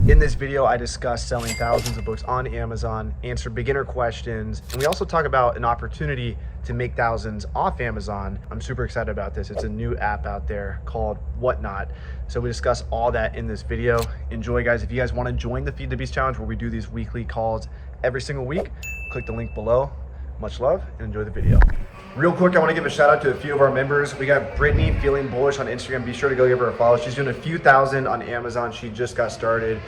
In this video, I discuss selling thousands of books on Amazon, answer beginner questions, and we also talk about an opportunity to make thousands off Amazon. I'm super excited about this. It's a new app out there called Whatnot. So we discuss all that in this video. Enjoy, guys. If you guys want to join the Feed the Beast Challenge, where we do these weekly calls every single week, click the link below. Much love and enjoy the video. Real quick, I want to give a shout out to a few of our members. We got Brittany, Feeling Bullish on Instagram. Be sure to go give her a follow. She's doing a few thousand on Amazon. She just got started.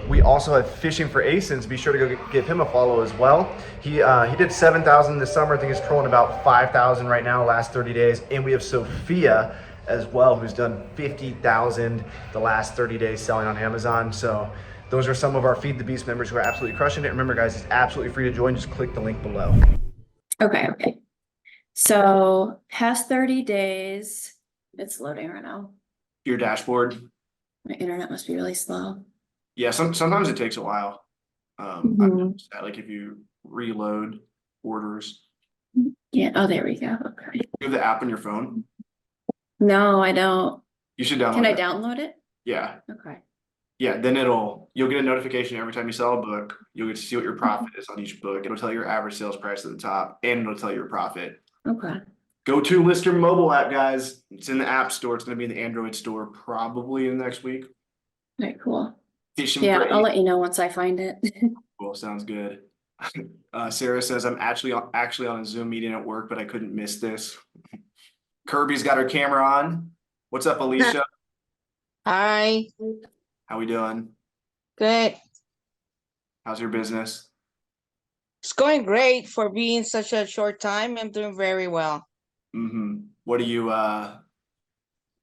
We also have Fishing for Asins. Be sure to go give him a follow as well. He did 7,000 this summer. I think he's trolling about 5,000 right now, last 30 days. And we have Sophia as well, who's done 50,000 the last 30 days selling on Amazon. So those are some of our Feed the Beast members who are absolutely crushing it. Remember, guys, it's absolutely free to join. Just click the link below. Okay. So past 30 days, it's loading right now. Your dashboard. My internet must be really slow. Yeah, sometimes it takes a while. I've noticed that, like if you reload orders. Yeah. Oh, there we go. Okay. You have the app on your phone. No, I don't. You should download Can I it. download it? Yeah. Okay. Yeah, then you'll get a notification every time you sell a book. You'll get to see what your profit is on each book. It'll tell you your average sales price at the top, and it'll tell you your profit. Okay. Go to Lister mobile app, guys. It's in the App Store. It's going to be in the Android store probably in the next week. Okay, cool. Fishing Yeah, for I'll let you know once I find it. Cool, sounds good. Sarah says I'm actually on a Zoom meeting at work, but I couldn't miss this. Kirby's got her camera on. What's up, Alicia? Hi, How we doing? good. How's your business? It's going great for being such a short time. I'm doing very well. What do you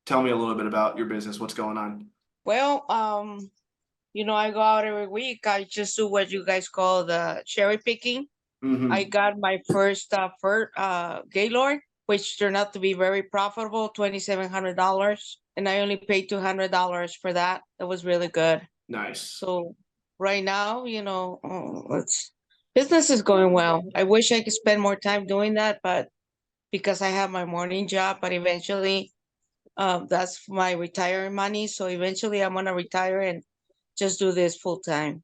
tell me a little bit about your business? What's going on? Well, I go out every week. I just do what you guys call the cherry picking. I got my first Gaylord, which turned out to be very profitable, $2,700, and I only paid $200 for that. That was really good. Nice. So right now, business is going well. I wish I could spend more time doing that, but because I have my morning job, but eventually that's my retirement money. So eventually I'm gonna retire and just do this full time.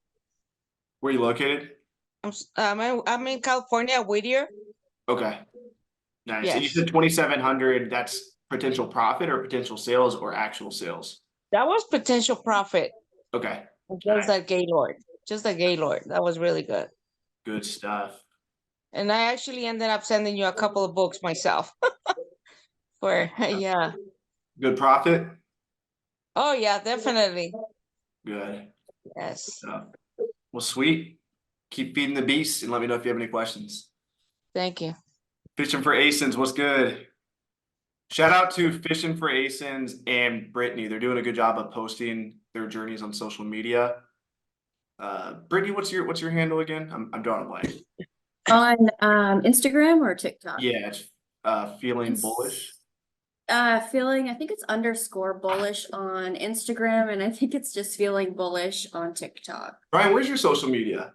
Where are you located? I'm in California, Whittier. Okay. Nice. Yes. And you said 2,700, that's potential profit or potential sales or actual sales? That was potential profit. Okay. Just that Gaylord. Just a Gaylord. That was really good. Good stuff. And I actually ended up sending you a couple of books myself. Yeah. Good profit? Oh yeah, definitely. Good. Yes. Well, sweet. Keep feeding the beast and let me know if you have any questions. Thank you. Fishing for Asins, what's good? Shout out to Fishing for Asins and Brittany. They're doing a good job of posting their journeys on social media. Brittany, what's your handle again? I'm drawing a blank. On Instagram or TikTok? Yeah, it's Feeling Bullish. I think it's _bullish on Instagram, and I think it's just Feeling Bullish on TikTok. Brian, where's your social media?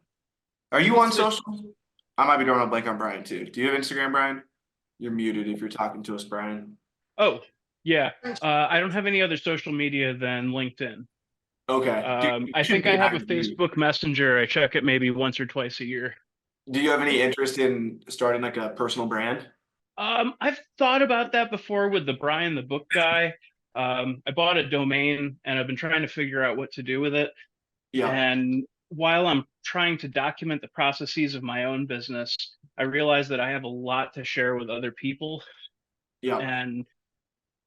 Are you on social? I might be drawing a blank on Brian too. Do you have Instagram, Brian? You're muted if you're talking to us, Brian. Oh, yeah. I don't have any other social media than LinkedIn. Okay. I think I have a Facebook Messenger. I check it maybe once or twice a year. Do you have any interest in starting like a personal brand? I've thought about that before with the Brian the Book Guy. I bought a domain and I've been trying to figure out what to do with it. Yeah. And while I'm trying to document the processes of my own business, I realize that I have a lot to share with other people. Yeah. And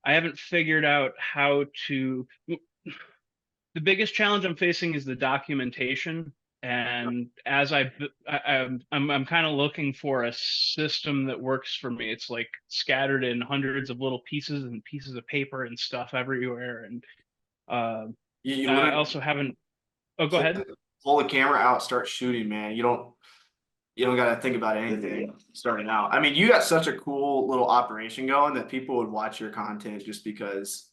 I haven't figured out how to. The biggest challenge I'm facing is the documentation. And as I'm kind of looking for a system that works for me. It's like scattered in hundreds of little pieces of paper and stuff everywhere. And I also haven't. Oh, go ahead. Pull the camera out, start shooting, man. You don't got to think about anything starting out. I mean, you got such a cool little operation going that people would watch your content just because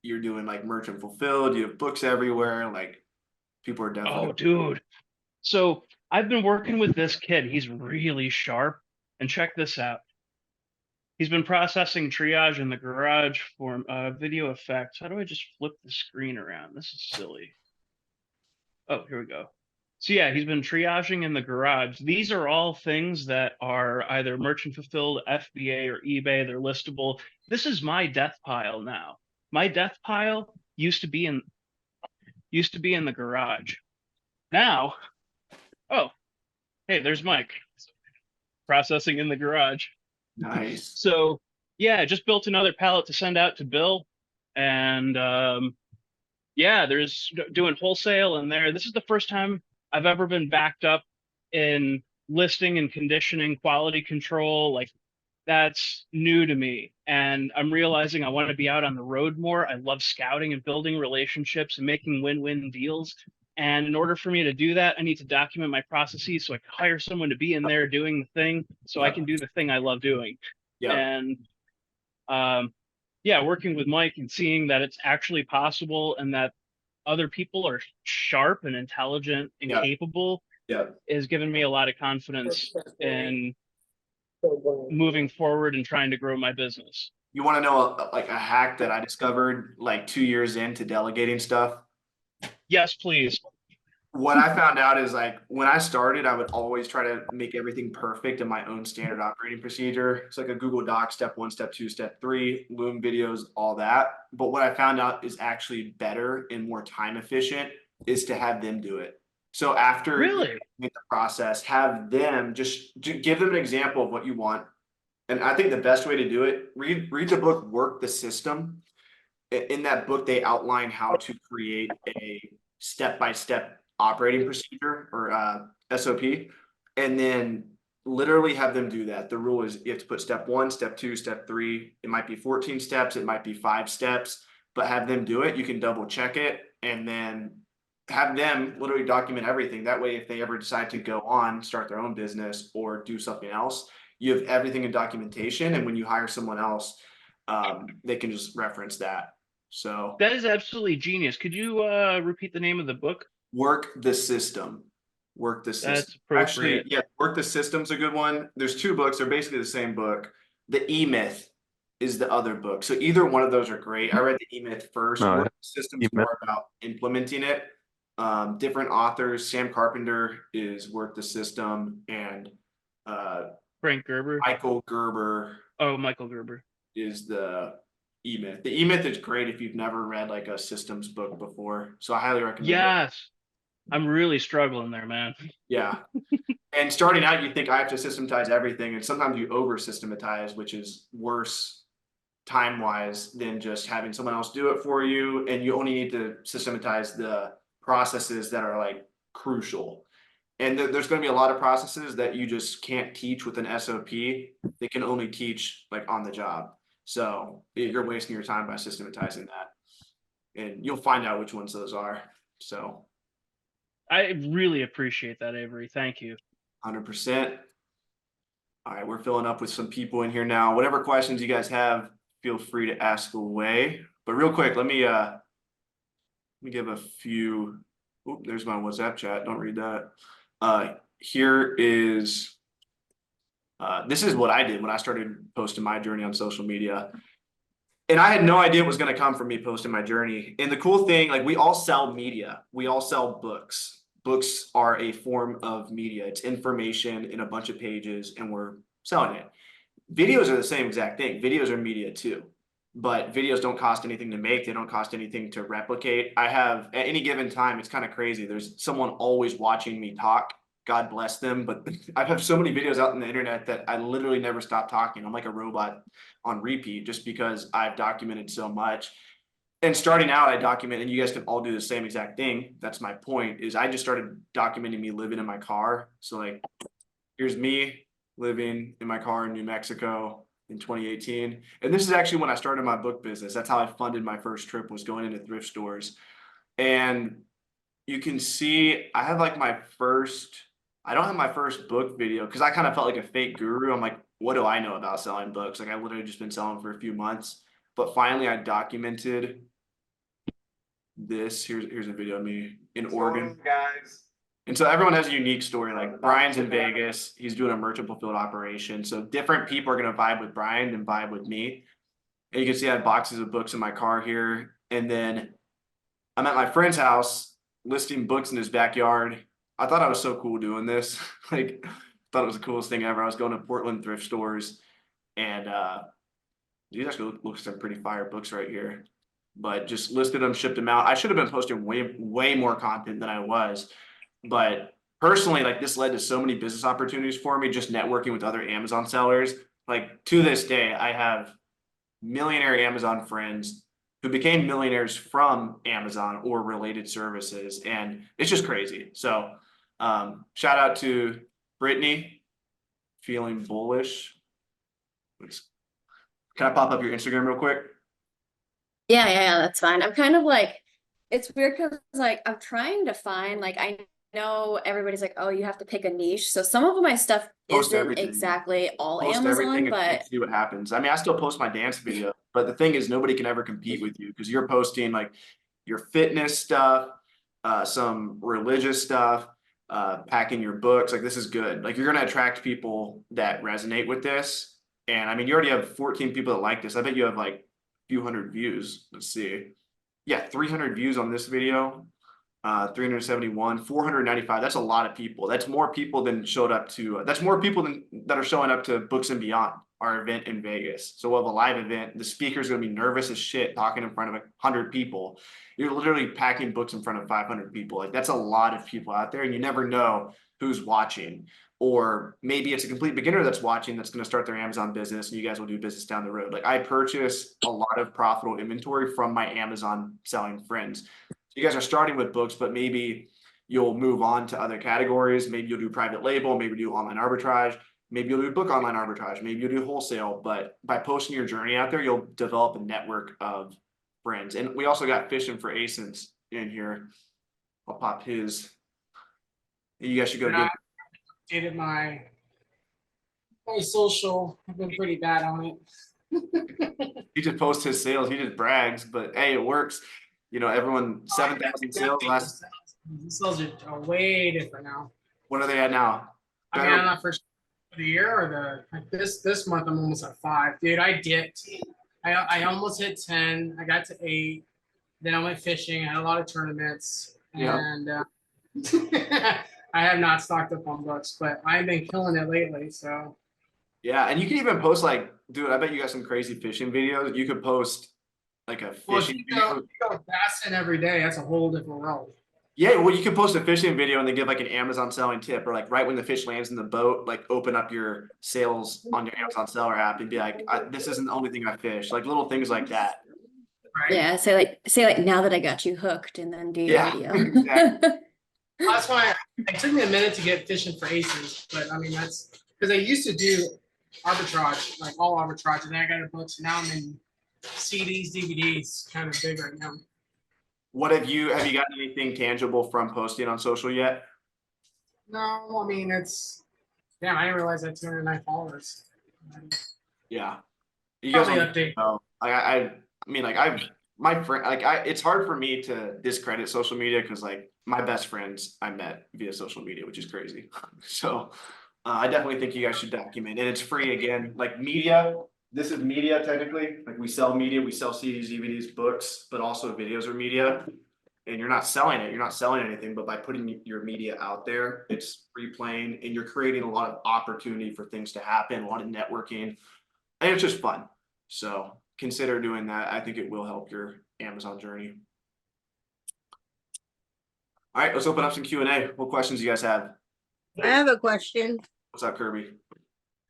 you're doing like merchant fulfilled. You have books everywhere. Like people are definitely. Oh, dude. So I've been working with this kid. He's really sharp. And check this out. He's been processing triage in the garage for video effects. How do I just flip the screen around? This is silly. Oh, here we go. So yeah, he's been triaging in the garage. These are all things that are either merchant fulfilled, FBA, or eBay. They're listable. This is my death pile now. My death pile used to be in the garage. Now, oh, hey, there's Mike processing in the garage. Nice. So yeah, I just built another pallet to send out to Bill, and yeah, there's doing wholesale in there. This is the first time I've ever been backed up in listing and conditioning, quality control. Like that's new to me. And I'm realizing I want to be out on the road more. I love scouting and building relationships and making win-win deals. And in order for me to do that, I need to document my processes so I can hire someone to be in there doing the thing so I can do the thing I love doing. Yeah. And yeah, working with Mike and seeing that it's actually possible and that other people are sharp and intelligent and capable is giving me a lot of confidence in moving forward and trying to grow my business. You want to know like a hack that I discovered like 2 years into delegating stuff? Yes, please. What I found out is like when I started, I would always try to make everything perfect in my own standard operating procedure. It's like a Google Doc, step 1, step 2, step 3, Loom videos, all that. But what I found out is actually better and more time efficient is to have them do it. So after Really? you make the process, have them just give them an example of what you want. And I think the best way to do it, read the book, Work the System. In that book, they outline how to create a step-by-step operating procedure or SOP, and then literally have them do that. The rule is you have to put step 1, step 2, step 3. It might be 14 steps, it might be 5 steps, but have them do it. You can double check it and then have them literally document everything. That way, if they ever decide to go on, start their own business or do something else, you have everything in documentation. And when you hire someone else, they can just reference that. So that is absolutely genius. Could you repeat the name of the book? Work the System. Work the System. That's appropriate. Actually, yeah, Work the System's a good one. There's 2 books. They're basically the same book. The E-Myth is the other book. So either one of those are great. I read the E-Myth first. Work the System's more about implementing it. Different authors. Sam Carpenter is Work the System, and Frank Gerber. Michael Gerber. Oh, Michael Gerber is the E-Myth. The E-Myth is great if you've never read like a systems book before. So I highly recommend it. Yes. I'm really struggling there, man. Yeah. And starting out, you think I have to systematize everything. And sometimes you over systematize, which is worse time-wise than just having someone else do it for you. And you only need to systematize the processes that are like crucial. And there's going to be a lot of processes that you just can't teach with an SOP. They can only teach like on the job. So you're wasting your time by systematizing that. And you'll find out which ones those are. So I really appreciate that, Avery. Thank you. 100%. All right, we're filling up with some people in here now. Whatever questions you guys have, feel free to ask away. But real quick, let me give a few. Oop, there's my WhatsApp chat. Don't read that. Here is this is what I did when I started posting my journey on social media. And I had no idea it was going to come from me posting my journey. And the cool thing, like we all sell media. We all sell books. Books are a form of media. It's information in a bunch of pages and we're selling it. Videos are the same exact thing. Videos are media too. But videos don't cost anything to make. They don't cost anything to replicate. I have at any given time, it's kind of crazy. There's someone always watching me talk. God bless them. But I have so many videos out on the internet that I literally never stop talking. I'm like a robot on repeat just because I've documented so much. And starting out, I document, and you guys can all do the same exact thing. That's my point, is I just started documenting me living in my car. So like, here's me living in my car in New Mexico in 2018. And this is actually when I started my book business. That's how I funded my first trip, was going into thrift stores. And you can see I have like I don't have my first book video because I kind of felt like a fake guru. I'm like, what do I know about selling books? Like I literally just been selling for a few months, but finally I documented this. Here's a video of me in Oregon, guys. And so everyone has a unique story. Like Brian's in Vegas, he's doing a merchant fulfilled operation. So different people are going to vibe with Brian than vibe with me. And you can see I have boxes of books in my car here. And then I'm at my friend's house listing books in his backyard. I thought I was so cool doing this. Like, thought it was the coolest thing ever. I was going to Portland thrift stores, and these actually look some pretty fire books right here. But just listed them, shipped them out. I should have been posting way more content than I was, but personally, like, this led to so many business opportunities for me, just networking with other Amazon sellers. Like, to this day, I have millionaire Amazon friends who became millionaires from Amazon or related services, and it's just crazy. So shout out to Brittany, feeling bullish. Can I pop up your Instagram real quick? Yeah, that's fine. I'm kind of like, it's weird because like I'm trying to find, like, I know everybody's like, oh, you have to pick a niche. So some of my stuff Post isn't everything. exactly all Post everything Amazon, and but see what happens. I mean, I still post my dance video, but the thing is, nobody can ever compete with you because you're posting like your fitness stuff, some religious stuff, packing your books. Like, this is good. Like, you're gonna attract people that resonate with this. And I mean, you already have 14 people that like this. I bet you have like a few hundred views. Let's see. Yeah, 300 views on this video. 371, 495. That's a lot of people. That's more people than showed up to, that's more people than that are showing up to Books and Beyond, our event in Vegas. So we'll have a live event. The speaker's going to be nervous as shit talking in front of 100 people. You're literally packing books in front of 500 people. Like, that's a lot of people out there, and you never know who's watching. Or maybe it's a complete beginner that's watching that's going to start their Amazon business, and you guys will do business down the road. Like, I purchase a lot of profitable inventory from my Amazon selling friends. You guys are starting with books, but maybe you'll move on to other categories. Maybe you'll do private label, maybe do online arbitrage, maybe you'll do book online arbitrage, maybe you'll do wholesale. But by posting your journey out there, you'll develop a network of friends. And we also got Fishing for ASINs in here. I'll pop his. You guys should go get. Updated my social. I've been pretty bad on it. He just posts his sales. He just brags, but hey, it works. You know, everyone, 7,000 sales last. The sales are way different now. What are they at now? I mean, I'm not for the year or like this month. I'm almost at 5, dude. I dipped. I almost hit 10. I got to 8. Then I went fishing. I had a lot of tournaments, and I have not stocked up on books, but I've been killing it lately. So yeah, and you can even post like, dude, I bet you got some crazy fishing videos. You could post like a fishing video. You go bassing every day. That's a whole different world. Yeah, well, you can post a fishing video and then give like an Amazon selling tip, or like right when the fish lands in the boat, like open up your sales on your Amazon seller app and be like, this isn't the only thing I fish. Like little things like that. Right? yeah, say like now that I got you hooked, and then do your video. Exactly. That's why it took me a minute to get Fishing for Aces, but I mean, that's because I used to do arbitrage, like all arbitrage, and then I got a books, and now I'm in CDs, DVDs, kind of big right now. What have you gotten anything tangible from posting on social yet? No, I mean, damn, I didn't realize I had 209 followers. Yeah. You guys Probably don't update. know. I mean, like my friend, like it's hard for me to discredit social media because like my best friends I met via social media, which is crazy. So I definitely think you guys should document, and it's free again. Like media, this is media technically. Like we sell media, we sell CDs, DVDs, books, but also videos are media. And you're not selling it, you're not selling anything, but by putting your media out there, it's replaying, and you're creating a lot of opportunity for things to happen, a lot of networking, and it's just fun. So consider doing that. I think it will help your Amazon journey. All right, let's open up some Q&A. What questions do you guys have? I have a question. What's up, Kirby?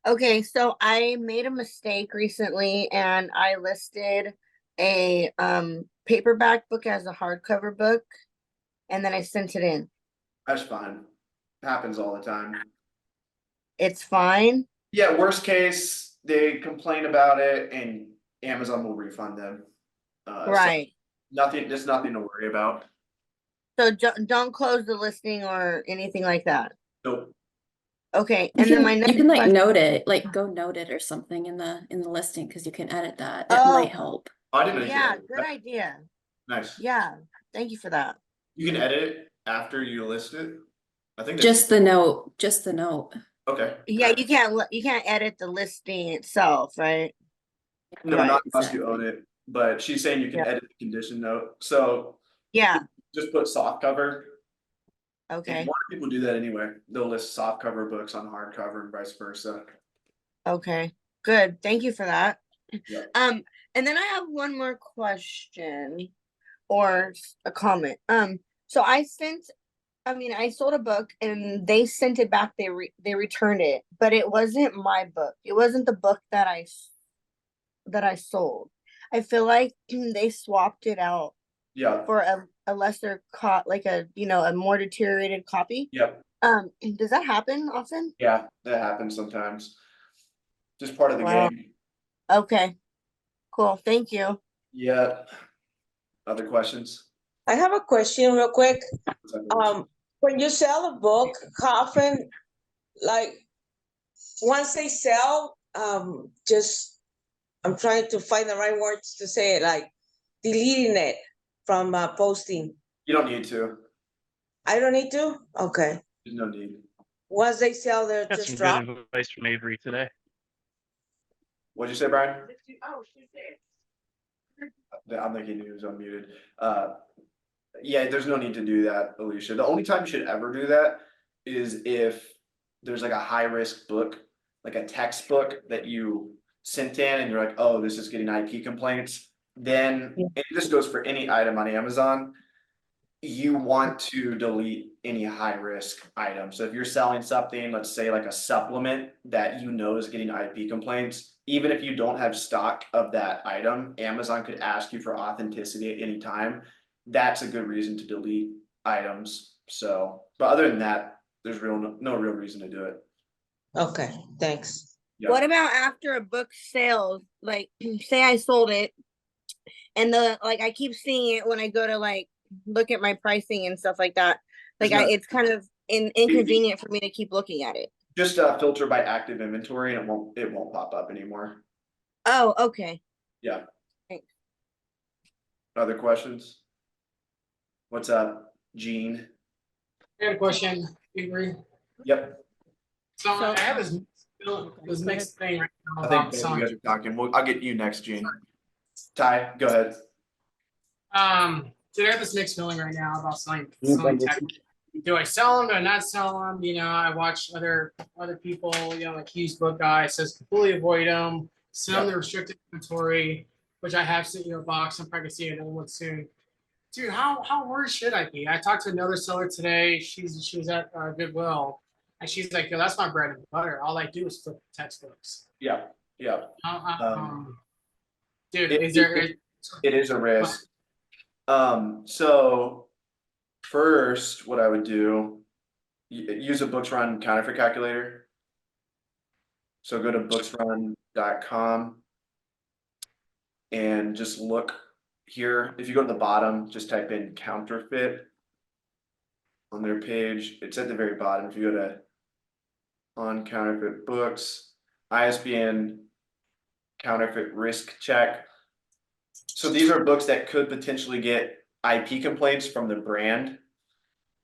Okay, so I made a mistake recently and I listed a paperback book as a hardcover book, and then I sent it in. That's fine. Happens all the time. It's fine. Yeah, worst case, they complain about it and Amazon will refund them. Right. So there's nothing to worry about. So don't close the listing or anything like that. Nope. Okay, and then my next you can like question- note it, like go note it or something in the listing, because you can edit that. That Oh. might help. I didn't know. Yeah, good idea. Nice. Yeah, thank you for that. You can edit it after you list it. I think Just the note. Just the note. okay. Yeah, you can't edit the listing itself, right? No, Right, not unless you exactly. own it. But she's saying you can Yeah. edit the condition note. So Yeah. just put soft cover. And Okay, a lot of people do that anyway. They'll list soft cover books on hardcover and vice versa. okay, good. Thank you for that. Yeah. And then I have one more question or a comment. So I sold a book and they sent it back. They returned it, but it wasn't my book. It wasn't the book that I sold. I feel like they swapped it out Yeah. for a lesser like a more deteriorated copy. Yep. Does that happen often? Yeah, that happens sometimes. Just part of the Wow. game. Okay, cool. Thank you. Yeah. Other questions? I have a question real quick. What's up, Rich? When you sell a book, how often, like, once they sell, just, I'm trying to find the right words to say it, like, deleting it from posting. You don't need to. I don't need to? Okay. There's no need. Once they sell, they're Got just some drop. good advice from Avery today. What'd you say, Brian? I'm thinking he was unmuted. Yeah, there's no need to do that, Alicia. The only time you should ever do that is if there's like a high risk book, like a textbook that you sent in and you're like, oh, this is getting IP complaints. Then, Yeah. and this goes for any item on Amazon, you want to delete any high risk item. So if you're selling something, let's say like a supplement that you know is getting IP complaints, even if you don't have stock of that item, Amazon could ask you for authenticity at any time. That's a good reason to delete items. So, but other than that, there's no real reason to do it. Okay, thanks. Yeah. What about after a book sales? Like, say I sold it, and I keep seeing it when I go to like look at my pricing and stuff like that. Like, it's kind of inconvenient for me to keep looking at it. Just filter by active inventory, and it won't pop up anymore. Oh, okay. Yeah. Thanks. Other questions? What's up, Gene? I got a question, Avery. Yep. So I have this mixed thing right now I think about both of selling. you guys are talking. Well, I'll get you next, Gene. Ty, go ahead. So I have this mixed feeling right now about selling tech. Do I sell them? Do I not sell them? I watch other people, like Hughes Book Guy says completely avoid them. Some the restricted inventory, which I have seen, box. I'm probably gonna see another one soon. Dude, how worried should I be? I talked to another seller today. She was at Goodwill, and she's like, "Yo, that's my bread and butter. All I do is flip textbooks." Yeah, yeah. Dude, It is a risk. So first, what I would do, use a BooksRun counterfeit calculator. So go to booksrun.com and just look here. If you go to the bottom, just type in counterfeit on their page. It's at the very bottom. If you go to on counterfeit books, ISBN counterfeit risk check. So these are books that could potentially get IP complaints from the brand.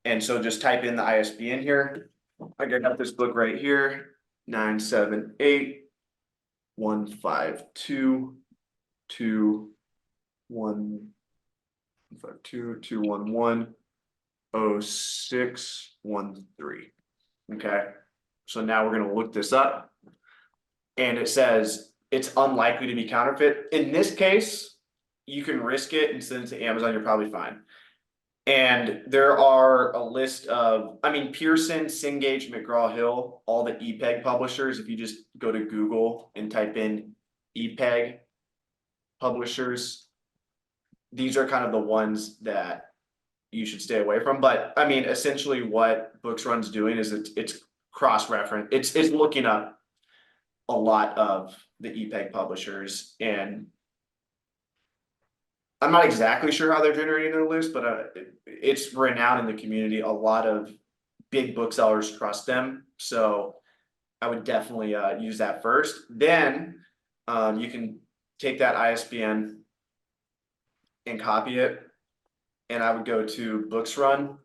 And so just type in the ISBN here. I got this book right here, 978-152-211-0613. Okay, so now we're gonna look this up. And it says it's unlikely to be counterfeit. In this case, you can risk it and send it to Amazon, you're probably fine. And there are a list of, Pearson, Cengage, McGraw-Hill, all the EPEG publishers. If you just go to Google and type in EPEG publishers, these are kind of the ones that you should stay away from. But essentially what BooksRun's doing is it's cross-reference. It's looking up a lot of the EPEG publishers, and I'm not exactly sure how they're generating their list, but it's renowned in the community. A lot of big booksellers trust them. So I would definitely use that first. Then you can take that ISBN and copy it. And I would go to BooksRun,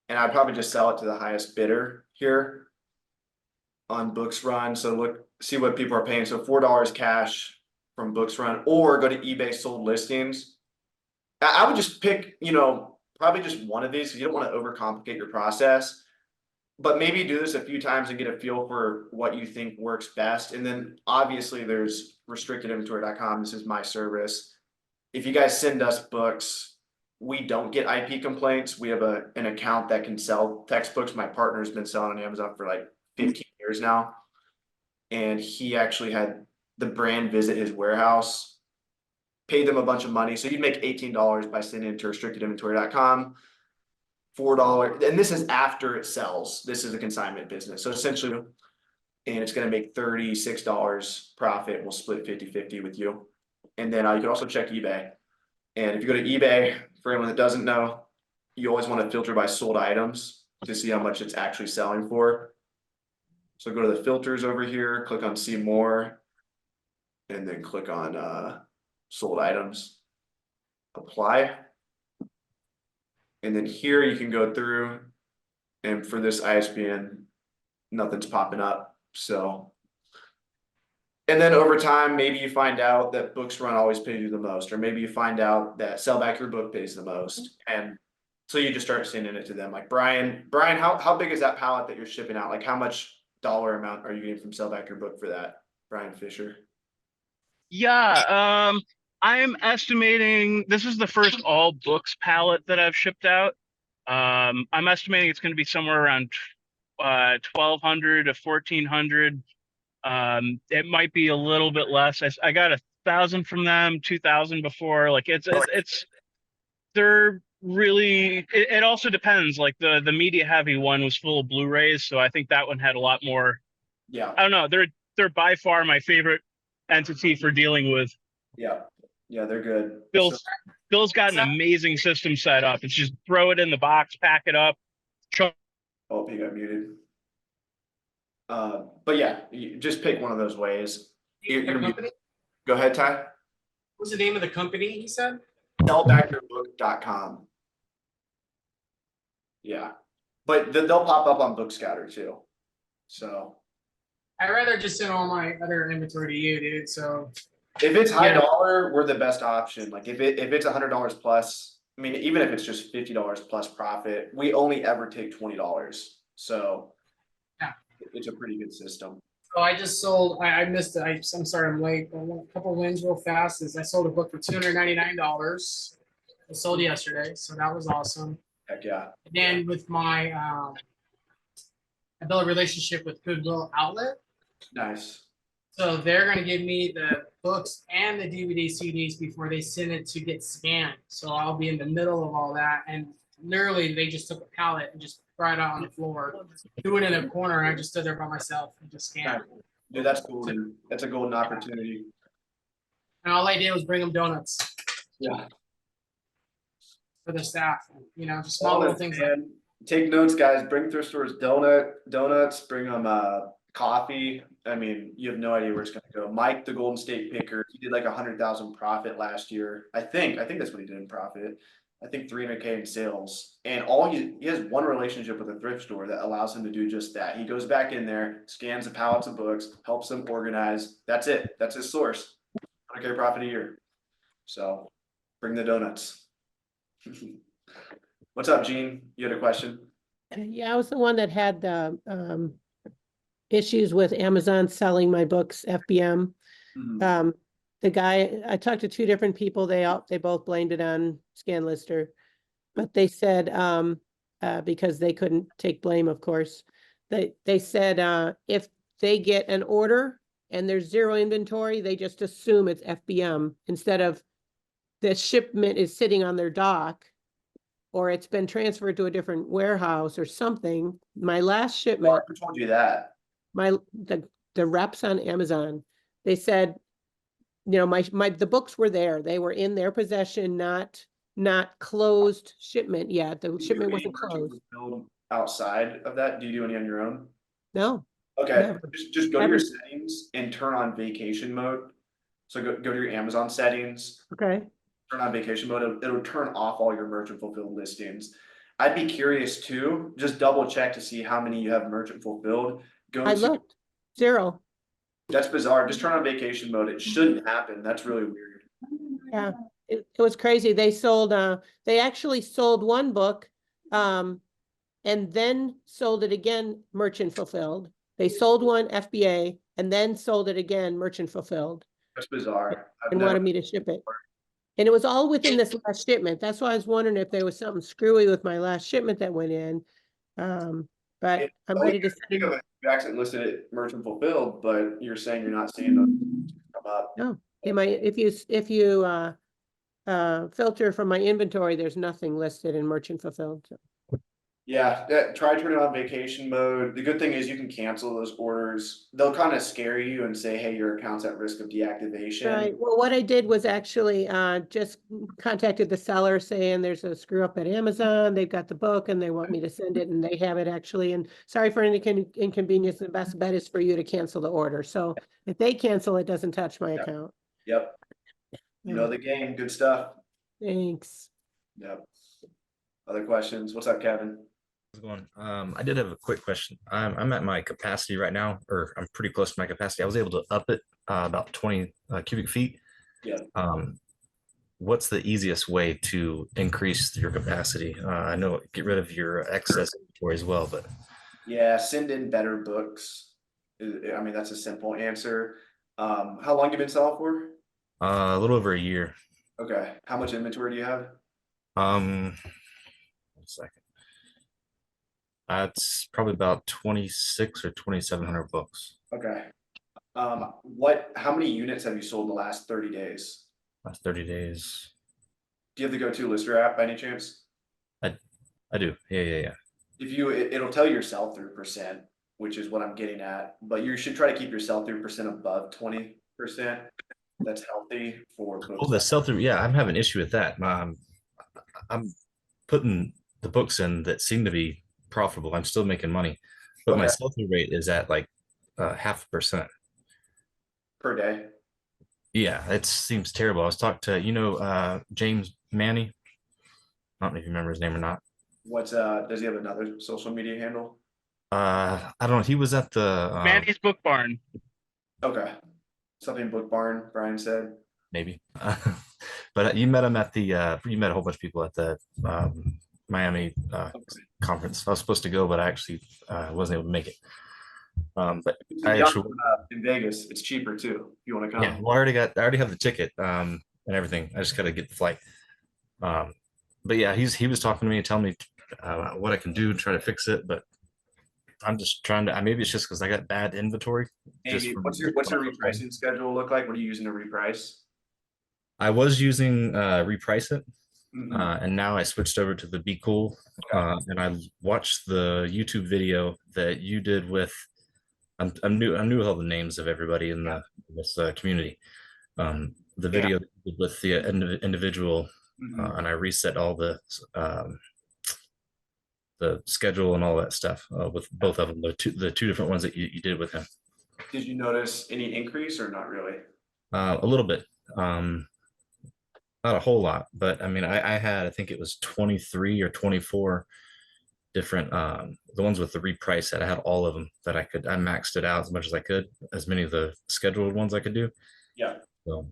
and I'd probably just sell it to the highest bidder here on BooksRun. So see what people are paying. So $4 cash from BooksRun, or go to eBay sold listings. I would just pick, probably just one of these, because you don't want to overcomplicate your process. But maybe do this a few times and get a feel for what you think works best. And then obviously there's restrictedinventory.com. This is my service. If you guys send us books, we don't get IP complaints. We have an account that can sell textbooks. My partner's been selling on Amazon for like 15 years now. And he actually had the brand visit his warehouse, paid them a bunch of money. So you'd make $18 by sending it to restrictedinventory.com. $4, and this is after it sells. This is a consignment business. So essentially, and it's going to make $36 profit. We'll split 50-50 with you. And then you can also check eBay. And if you go to eBay, for anyone that doesn't know, you always want to filter by sold items to see how much it's actually selling for. So go to the filters over here, click on see more, and then click on sold items, apply. And then here you can go through, and for this ISBN, nothing's popping up. So, and then over time, maybe you find out that Books Run always pays you the most, or maybe you find out that Sell Back Your Book pays the most. And so you just start sending it to them. Like Brian, how big is that pallet that you're shipping out? Like how much dollar amount are you getting from Sell Back Your Book for that, Brian Fisher? Yeah, I'm estimating this is the first all books pallet that I've shipped out. I'm estimating it's going to be somewhere around 1,200 to 1,400. It might be a little bit less. I got 1,000 from them, 2,000 before. Like they're really. It also depends. Like the media heavy one was full of Blu-rays, so I think that one had a lot more. Yeah. I don't know. They're by far my favorite entity for dealing with. Yeah, they're good. Bill's got an amazing system set up. It's just throw it in the box, pack it up. Oh, he got muted. But yeah, you just pick one of those ways. Go ahead, Ty. What's the name of the company he said? Sellbackyourbook.com. Yeah, but they'll pop up on BookScatter too. So I'd rather just send all my other inventory to you, dude. So if it's high dollar, we're the best option. Like if it's $100 plus, I mean, even if it's just $50 plus profit, we only ever take $20. So yeah, it's a pretty good system. So I just sold. I missed it. I'm sorry, I'm late. But a couple wins real fast. Is I sold a book for $299. It sold yesterday, so that was awesome. Heck yeah. And then with my, I built a relationship with Goodwill Outlet. Nice. So they're going to give me the books and the DVD CDs before they send it to get scanned. So I'll be in the middle of all that. And literally they just took a pallet and just brought it out on the floor, threw it in a corner, and I just stood there by myself and just scanned. Dude, that's cool. Dude. That's a golden opportunity. And all I did was bring them donuts. Yeah. For the staff, you know, just small little things. Take notes, guys. Bring thrift stores donuts. Bring them coffee. I mean, you have no idea where it's going to go. Mike, the Golden State Picker, he did like 100,000 profit last year. I think that's what he did in profit. I think 300K in sales. And he has one relationship with a thrift store that allows him to do just that. He goes back in there, scans the pallets of books, helps them organize. That's it. That's his source. 100K profit a year. So bring the donuts. What's up, Gene? You had a question? Yeah, I was the one that had the issues with Amazon selling my books, FBM. Mm-hmm. The guy, I talked to two different people, they both blamed it on ScanLister, but they said, because they couldn't take blame, of course, they said, if they get an order and there's zero inventory, they just assume it's FBM instead of the shipment is sitting on their dock or it's been transferred to a different warehouse or something. My last shipment, Who told you that? the reps on Amazon, they said, you know, the books were there. They were in their possession, not closed shipment yet. The shipment wasn't closed. Outside of that, do you do any on your own? No. Okay, Never. just go to your settings and turn on vacation mode. So go to your Amazon settings. Okay. Turn on vacation mode. It'll turn off all your merchant fulfilled listings. I'd be curious too. Just double check to see how many you have merchant fulfilled. I looked. Zero. That's bizarre. Just turn on vacation mode. It shouldn't happen. That's really weird. Yeah. it was crazy. They sold, they actually sold one book, and then sold it again, merchant fulfilled. They sold one FBA and then sold it again, merchant fulfilled, That's bizarre. and wanted me to ship it. And it was all within this last shipment. That's why I was wondering if there was something screwy with my last shipment that went in. But I'm ready to think of send. it. You accidentally listed it merchant fulfilled, but you're saying you're not seeing them come up. No, if you filter from my inventory, there's nothing listed in merchant fulfilled. So. Yeah, try turning on vacation mode. The good thing is you can cancel those orders. They'll kind of scare you and say, hey, your account's at risk of deactivation. Right. Well, what I did was actually just contacted the seller saying there's a screw up at Amazon. They've got the book and they want me to send it, and they have it actually. And sorry for any inconvenience. The best bet is for you to cancel the order. So if they cancel, it doesn't touch my account. Yep. You know the game. Good stuff. Thanks. Yep. Other questions? What's up, Kevin? How's it going? I did have a quick question. I'm at my capacity right now, or I'm pretty close to my capacity. I was able to up it about 20 cubic feet. Yeah. What's the easiest way to increase your capacity? I know get rid of your excess inventory as well, but Yeah, send in better books. I mean, that's a simple answer. How long you been selling for? a little over a year. Okay. How much inventory do you have? 1 second. It's probably about 26 or 2,700 books. Okay. How many units have you sold in the last 30 days? Last 30 days. Do you have the go-to lister app by any chance? I do. Yeah. It'll tell you your sell-through percent, which is what I'm getting at, but you should try to keep your sell-through percent above 20%. That's healthy for books. Oh, the sell-through. Yeah, I'm having an issue with that. I'm putting the books in that seem to be profitable. I'm still making money, but my sell-through rate is at like 0.5% per day. Yeah, it seems terrible. I was talking to James Manny. I don't know if you remember his name or not. Does he have another social media handle? I don't know. He was at the Manny's Book Barn. Okay, something Book Barn. Brian said maybe, but you met him at the. You met a whole bunch of people at the Miami conference. I was supposed to go, but I actually wasn't able to make it. But I actually in Vegas, it's cheaper too. If you want to come. Yeah, well, I already have the ticket and everything. I just got to get the flight. But yeah, he was talking to me and telling me what I can do and try to fix it. But I'm just trying to. Maybe it's just because I got bad inventory. Maybe. What's your repricing schedule look like? What are you using to reprice? I was using Reprice It. Mm-hmm. And now I switched over to the Be Cool, and I watched the YouTube video that you did with. I'm new with all the names of everybody in this community. The video with the individual, and I reset all the schedule and all that stuff with both of them. The two different ones that you did with him. Did you notice any increase or not really? A little bit. Not a whole lot, but I mean, I think it was 23 or 24 different, the ones with the reprice that I had all of them that I maxed it out as much as I could, as many of the scheduled ones I could do. Yeah. So.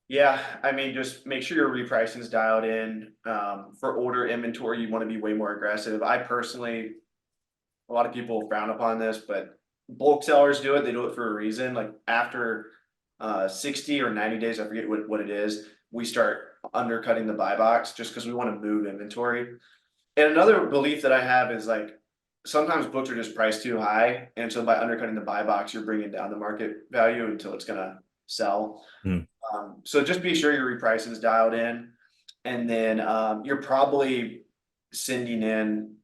Yeah, I mean, just make sure your repricing is dialed in. For older inventory, you want to be way more aggressive. I personally, a lot of people frown upon this, but bulk sellers do it. They do it for a reason. Like after 60 or 90 days, I forget what it is, we start undercutting the buy box just because we want to move inventory. And another belief that I have is like sometimes books are just priced too high, and so by undercutting the buy box, you're bringing down the market value until it's gonna sell. So just be sure your repricing is dialed in, and then you're probably sending in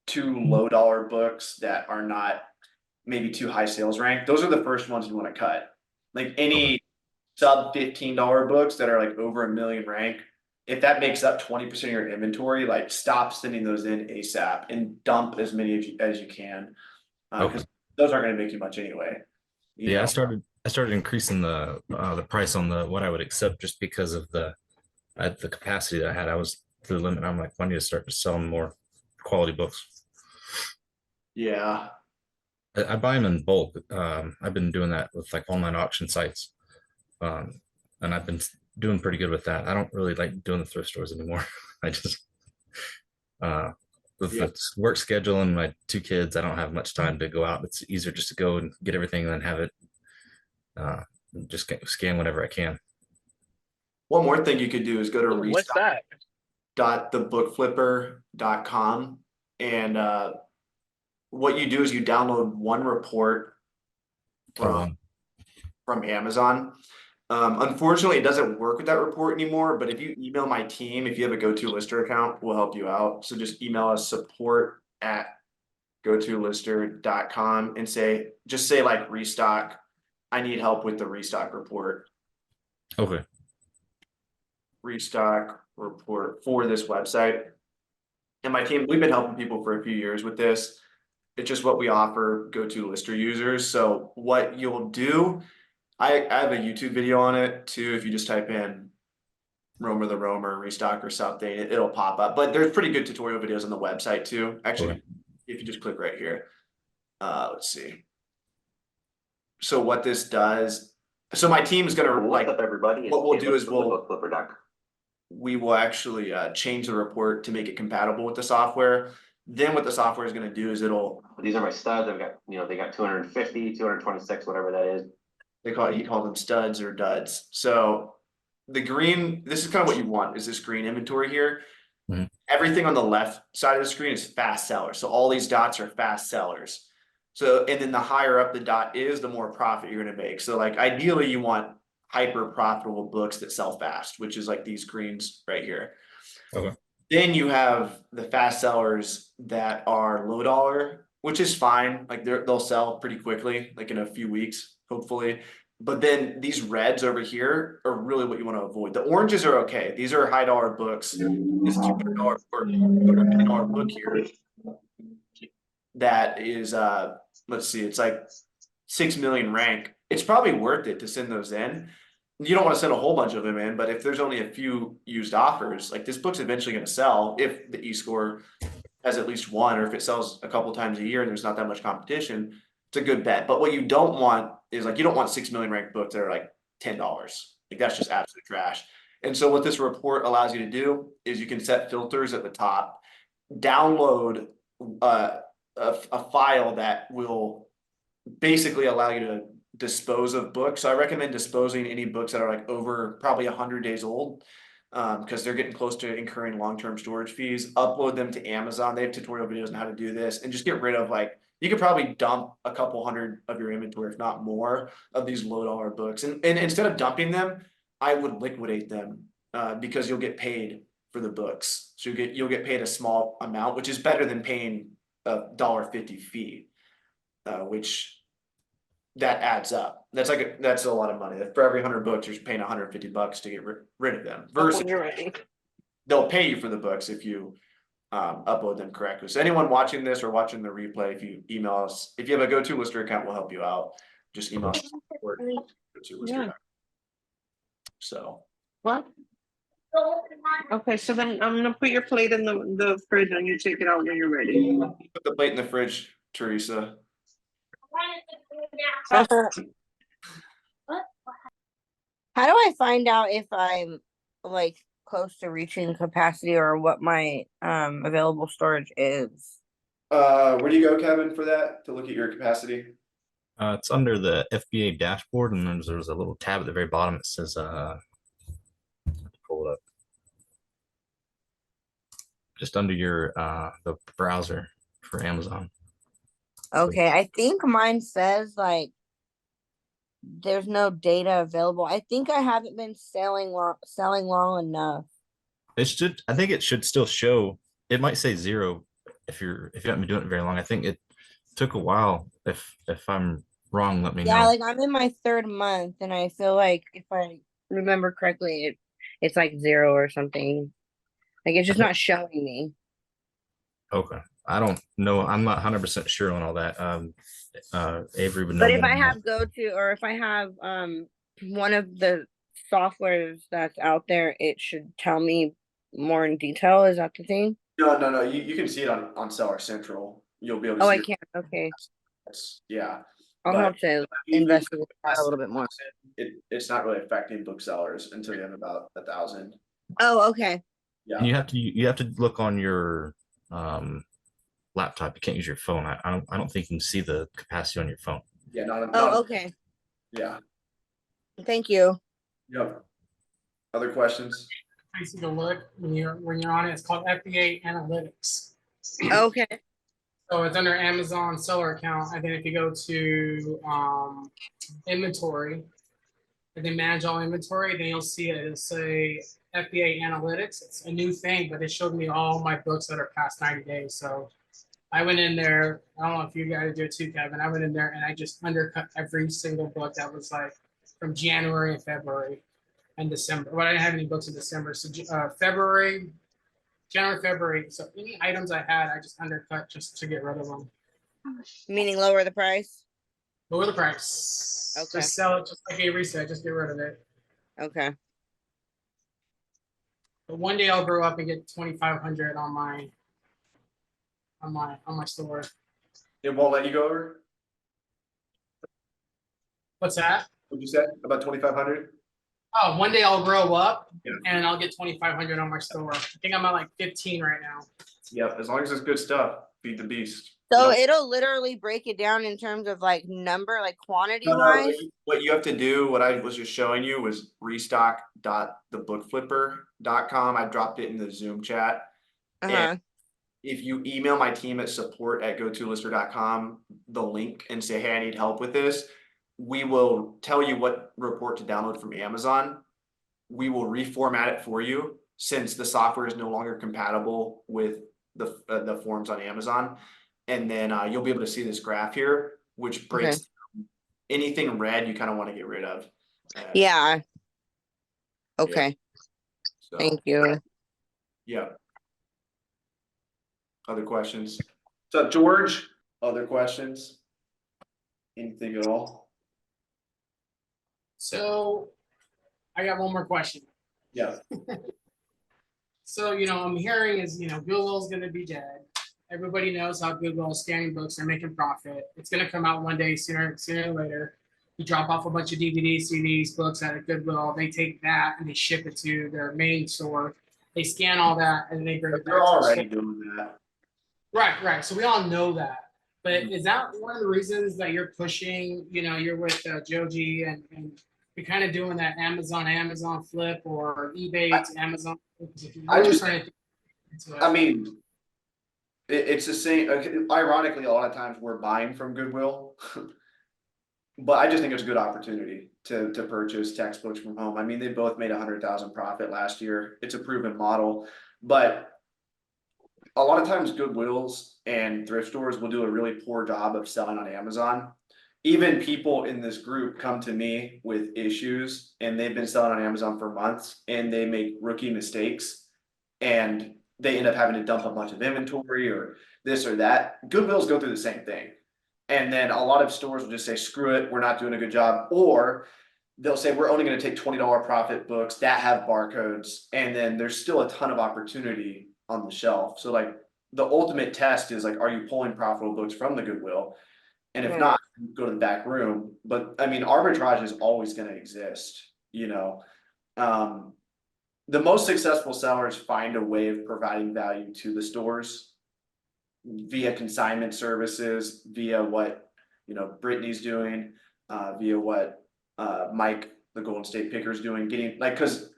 2 low dollar books that are not maybe too high sales rank. Those are the first ones you want to cut. Like any sub $15 books that are like over $1 million rank, if that makes up 20% of your inventory, like stop sending those in ASAP and dump as many as you can. Because those aren't going to make you much anyway. Yeah, I started increasing the price on what I would accept just because of the capacity that I had. I was to the limit. I'm like, I need to start selling more quality books. Yeah. I buy them in bulk. I've been doing that with like online auction sites. And I've been doing pretty good with that. I don't really like doing the thrift stores anymore. I just with Yeah. the work schedule and my 2 kids, I don't have much time to go out. It's easier just to go and get everything and then have it just scan whenever I can. One more thing you could do is go to What's that? restock.thebookflipper.com, and what you do is you download one report from Amazon. Unfortunately, it doesn't work with that report anymore, but if you email my team, if you have a GoToLister account, we'll help you out. So just email us support@gotolister.com and just say like restock. I need help with the restock report. Okay. Restock report for this website. And my team, we've been helping people for a few years with this. It's just what we offer GoToLister users. So what you'll do, I have a YouTube video on it too. If you just type in Roamer the Roamer, restock or something, it'll pop up. But there's pretty good tutorial videos on the website too. Actually, Okay. if you just click right here, let's see. So what this does, so my team is gonna What's up, everybody? what we'll do is we will actually change the report to make it compatible with the software. Then what the software is going to do is These are my studs. I've got, they got 250, 226, whatever that is. he calls them studs or duds. So the green, this is kind of what you want, is this green inventory here. Mhm. Everything on the left side of the screen is fast sellers. So all these dots are fast sellers. So, and then the higher up the dot is, the more profit you're going to make. So like ideally you want hyper profitable books that sell fast, which is like these greens right here. Okay. Then you have the fast sellers that are low dollar, which is fine. Like they'll sell pretty quickly, like in a few weeks, hopefully. But then these reds over here are really what you want to avoid. The oranges are okay. These are high dollar books. This $200 or $250 book here that is let's see, it's like 6 million rank. It's probably worth it to send those in. You don't want to send a whole bunch of them in, but if there's only a few used offers, like this book's eventually going to sell if the e-score has at least one, or if it sells a couple times a year and there's not that much competition, it's a good bet. But what you don't want is like, you don't want 6 million ranked books that are like $10. Like that's just absolute trash. And so what this report allows you to do is you can set filters at the top, download a file that will basically allow you to dispose of books. So I recommend disposing any books that are like over probably 100 days old, because they're getting close to incurring long-term storage fees. Upload them to Amazon. They have tutorial videos on how to do this, and just get rid of, like, you could probably dump a couple hundred of your inventory, if not more, of these low dollar books. And instead of dumping them, I would liquidate them, because you'll get paid for the books. So you'll get paid a small amount, which is better than paying a $1.50 fee, which that adds up. That's a lot of money. For every 100 books, you're paying $150 to get rid of them. Versus they'll pay you for the books if you upload them correctly. So anyone watching this or watching the replay, if you email us, if you have a GoToLister account, we'll help you out. Just email us support GoToLister. So What? Okay, so then I'm gonna put your plate in the fridge and you take it out when you're ready. put the plate in the fridge, Teresa. How do I find out if I'm like close to reaching capacity or what my available storage is? Where do you go, Kevin, for that to look at your capacity? It's under the FBA dashboard, and then there's a little tab at the very bottom that says pull it up. Just under your the browser for Amazon. Okay, I think mine says like there's no data available. I think I haven't been selling long enough. It should, I think it should still show. It might say 0 if you haven't been doing it very long. I think it took a while. If I'm wrong, let me know. Yeah, like I'm in my 3rd month and I feel like if I remember correctly, it's like 0 or something. Like it's just not showing me. Okay. I don't know. I'm not 100% sure on all that. Avery would know. But if I have or if I have one of the softwares that's out there, it should tell me more in detail. Is that the thing? No. You can see it on Seller Central. You'll be able to see I it. can't. Okay. Yeah. I'll But have to investigate that a little bit more. It's not really affecting booksellers until you have about 1,000. Oh, okay. Yeah. And you have to look on your laptop. You can't use your phone. I don't think you can see the capacity on your phone. Yeah. Not. Oh, okay. Yeah. Thank you. Yep. Other questions? Easy to look when you're on it. It's called FBA Analytics. Okay. So it's under Amazon seller account. And then if you go to inventory, and then manage all inventory, then you'll see it. It'll say FBA Analytics. It's a new thing, but it showed me all my books that are past 90 days. So I went in there. I don't know if you guys do it too, Kevin. I went in there and I just undercut every single book that was like from January and February and December. Well, I didn't have any books in December. So February, January, February. So any items I had, I just undercut just to get rid of them. Meaning lower the price? Lower the price. Okay. Just sell it just like a reset. Just get rid of it. Okay. But one day I'll grow up and get 2,500 on my store. It won't let you go over? What's that? What'd you say? About 2,500? Oh, one day I'll grow up Yeah. and I'll get 2,500 on my store. I think I'm at like 15 right now. Yep. As long as it's good stuff, feed the beast. So You know? it'll literally break it down in terms of like number, like quantity No, wise. what you have to do, what I was just showing you was restock.thebookflipper.com. I dropped it in the Zoom chat. Uh-huh. And if you email my team at support@gotolister.com, the link and say, hey, I need help with this, we will tell you what report to download from Amazon. We will reformat it for you since the software is no longer compatible with the forms on Amazon. And then you'll be able to see this graph here, which breaks down anything red you kind of want to get rid of. Yeah. Okay. So, Thank you. yeah. Other questions? What's up, George? Other questions? Anything at all? So I got one more question. Yeah. So, I'm hearing is, Google's going to be dead. Everybody knows how Google is scanning books and making profit. It's going to come out one day sooner or later. You drop off a bunch of DVDs, CDs, books at a Goodwill. They take that and they ship it to their main store. They scan all that and they bring it back. They're already doing that. Right. So we all know that. But is that one of the reasons that you're pushing, you're with Joji and you're kind of doing that Amazon flip or eBay to Amazon? I mean, it's the same. Ironically, a lot of times we're buying from Goodwill, but I just think it's a good opportunity to purchase textbooks from home. I mean, they both made 100,000 profit last year. It's a proven model, but a lot of times Goodwills and thrift stores will do a really poor job of selling on Amazon. Even people in this group come to me with issues and they've been selling on Amazon for months and they make rookie mistakes and they end up having to dump a bunch of inventory or this or that. Goodwills go through the same thing. And then a lot of stores will just say, screw it, we're not doing a good job. Or they'll say, we're only going to take $20 profit books that have barcodes. And then there's still a ton of opportunity on the shelf. So like the ultimate test is like, are you pulling profitable books from the Goodwill? And if not, go to the back room. But I mean, arbitrage is always going to exist, the most successful sellers find a way of providing value to the stores via consignment services, via what, Brittany's doing, via what, Mike, the Golden State Picker is doing, cause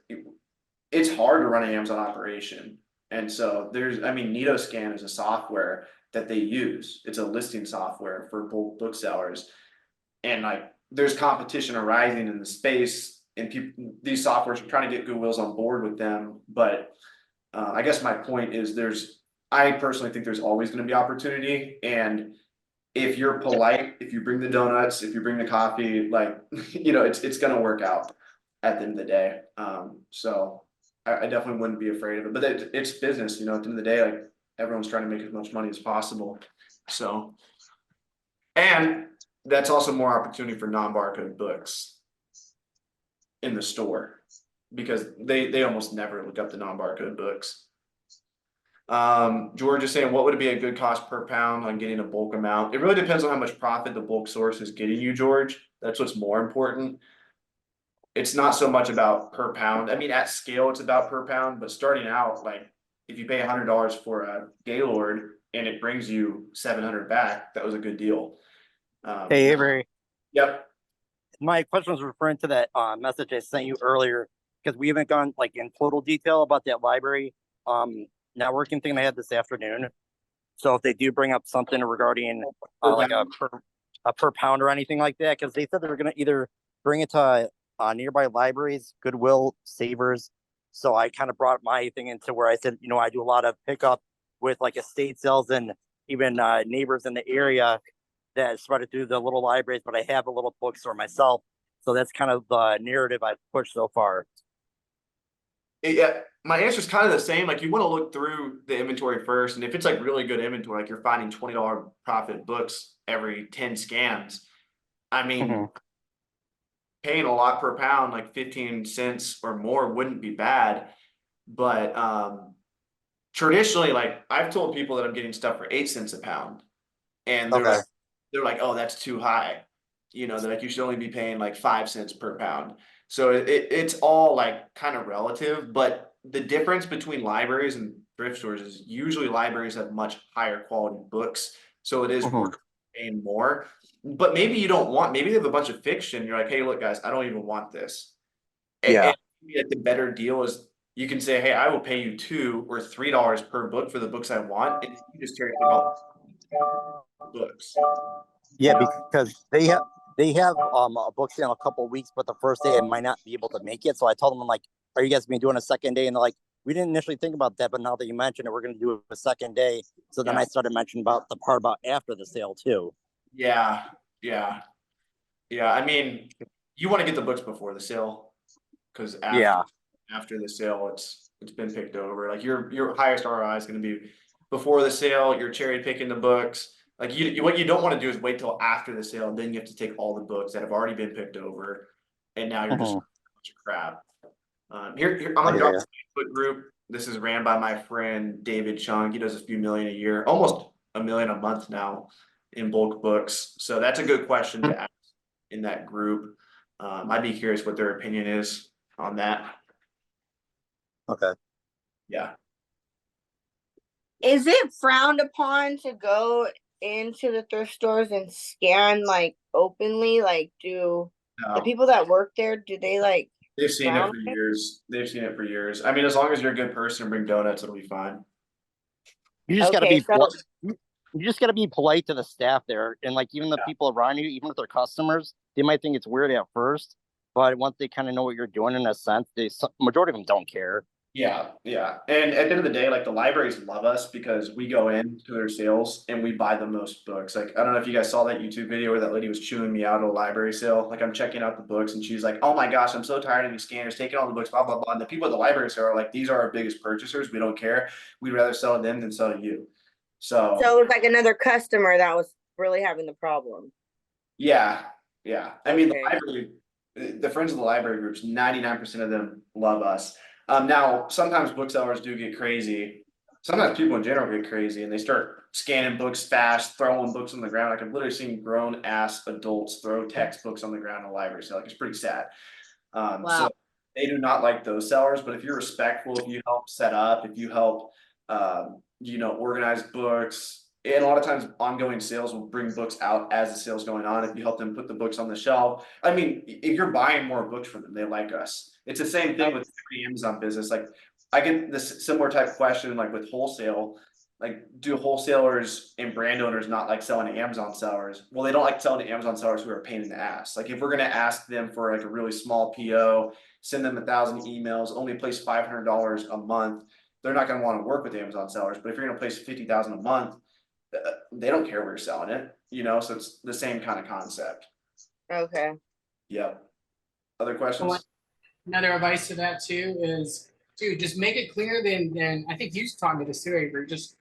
it's hard to run an Amazon operation. And so NitoScan is a software that they use. It's a listing software for both booksellers. And there's competition arising in the space and these softwares are trying to get Goodwills on board with them. But I guess my point is I personally think there's always going to be opportunity. And if you're polite, if you bring the donuts, if you bring the coffee, it's going to work out at the end of the day. So I definitely wouldn't be afraid of it, but it's business, at the end of the day, everyone's trying to make as much money as possible. So, and that's also more opportunity for non-barcode books in the store because they almost never look up the non-barcode books. George is saying, what would be a good cost per pound on getting a bulk amount? It really depends on how much profit the bulk source is getting you, George. That's what's more important. It's not so much about per pound. I mean, at scale, it's about per pound, but starting out, like if you pay $100 for a Gaylord and it brings you 700 back, that was a good deal. Hey, Avery. Yep. My question was referring to that message I sent you earlier, because we haven't gone like in total detail about that library networking thing I had this afternoon. So if they do bring up something regarding like a per pound or anything like that, because they said they were going to either bring it to nearby libraries, Goodwill, Savers. So I kind of brought my thing into where I said, you know, I do a lot of pickup with like estate sales and even neighbors in the area that spread it through the little libraries, but I have a little bookstore myself. So that's kind of the narrative I've pushed so far. Yeah, my answer is kind of the same. Like you want to look through the inventory first, and if it's like really good inventory, like you're finding $20 profit books every 10 scans. I mean, paying a lot per pound, like 15 cents or more, wouldn't be bad. But traditionally, like I've told people that I'm getting stuff for 8 cents a pound, and they're like, oh, that's too high. You know, they're like, you should only be paying like 5 cents per pound. So it's all like kind of relative, but the difference between libraries and thrift stores is usually libraries have much higher quality books. So it is worth paying more, but maybe you don't want, maybe they have a bunch of fiction. You're like, hey, look guys, I don't even want this. And the better deal is you can say, hey, I will pay you $2 or $3 per book for the books I want. And you just carry books. Yeah, because they have a book sale in a couple of weeks, but the first day I might not be able to make it. So I told them, I'm like, are you guys gonna be doing a second day? And they're like, we didn't initially think about that, but now that you mentioned it, we're gonna do a second day. So then I started mentioning about the part about after the sale too. Yeah. I mean, you want to get the books before the sale, because after the sale, it's been picked over. Like your highest ROI is going to be before the sale. You're cherry picking the books. Like what you don't want to do is wait till after the sale. Then you have to take all the books that have already been picked over, and now you're just a bunch of crap. Here I'm gonna drop the Facebook group. This is ran by my friend David Chung. He does a few million a year, almost $1 million a month now in bulk books. So that's a good question to ask in that group. I'd be curious what their opinion is on that. Okay. Yeah. Is it frowned upon to go into the thrift stores and scan like openly? Like, do the people that work there, do they like? They've seen it for years. I mean, as long as you're a good person and bring donuts, it'll be fine. You just gotta be you just gotta be polite to the staff there, and like even the people around you, even with their customers, they might think it's weird at first, but once they kind of know what you're doing in a sense, majority of them don't care. Yeah. And at the end of the day, like the libraries love us because we go into their sales and we buy the most books. Like, I don't know if you guys saw that YouTube video where that lady was chewing me out at a library sale. Like I'm checking out the books and she's like, oh my gosh, I'm so tired of these scanners taking all the books, blah, blah, blah. And the people at the library sale are like, these are our biggest purchasers. We don't care. We'd rather sell to them than sell to you. So it was like another customer that was really having the problem. Yeah. I mean, the friends of the library groups, 99% of them love us. Now, sometimes booksellers do get crazy. Sometimes people in general get crazy and they start scanning books fast, throwing books on the ground. Like I've literally seen grown ass adults throw textbooks on the ground in a library sale. Like it's pretty sad. So they do not like those sellers, but if you're respectful, if you help set up, if you help, organize books, and a lot of times ongoing sales will bring books out as the sale's going on. If you help them put the books on the shelf, I mean, if you're buying more books from them, they like us. It's the same thing with the Amazon business. Like I get this similar type of question, like with wholesale, like do wholesalers and brand owners not like selling to Amazon sellers? Well, they don't like selling to Amazon sellers who are a pain in the ass. Like if we're going to ask them for like a really small PO, send them 1,000 emails, only place $500 a month, they're not going to want to work with Amazon sellers. But if you're going to place 50,000 a month, they don't care where you're selling it, so it's the same kind of concept. Okay. Yep. Other questions? Another advice to that too is, dude, just make it clear than I think you taught me this too, Avery. Just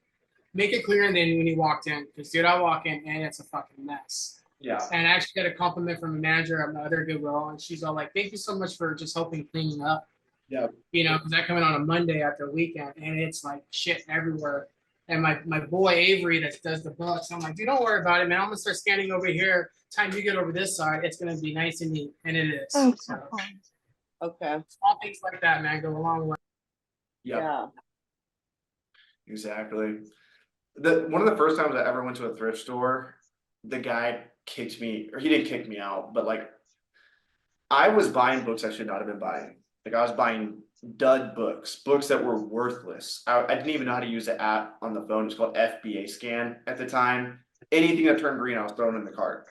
make it clearer than when you walked in. Because dude, I walk in and it's a fucking mess. Yeah. And I actually got a compliment from a manager of my other Goodwill, and she's all like, "Thank you so much for just helping clean up." Yeah. You know, because I come in on a Monday after a weekend and it's like shit everywhere. And my boy Avery that does the books, I'm like, dude, don't worry about it, man. I'm gonna start scanning over here. Time you get over this side, it's gonna be nice and neat, and it is. Oh, So, okay. small things like that, man, go a long way. Yep. Yeah. Exactly. One of the first times I ever went to a thrift store, the guy kicked me, or he didn't kick me out, but like I was buying books I should not have been buying. Like I was buying dud books, books that were worthless. I didn't even know how to use the app on the phone. It's called FBA scan at the time. Anything that turned green, I was throwing in the cart.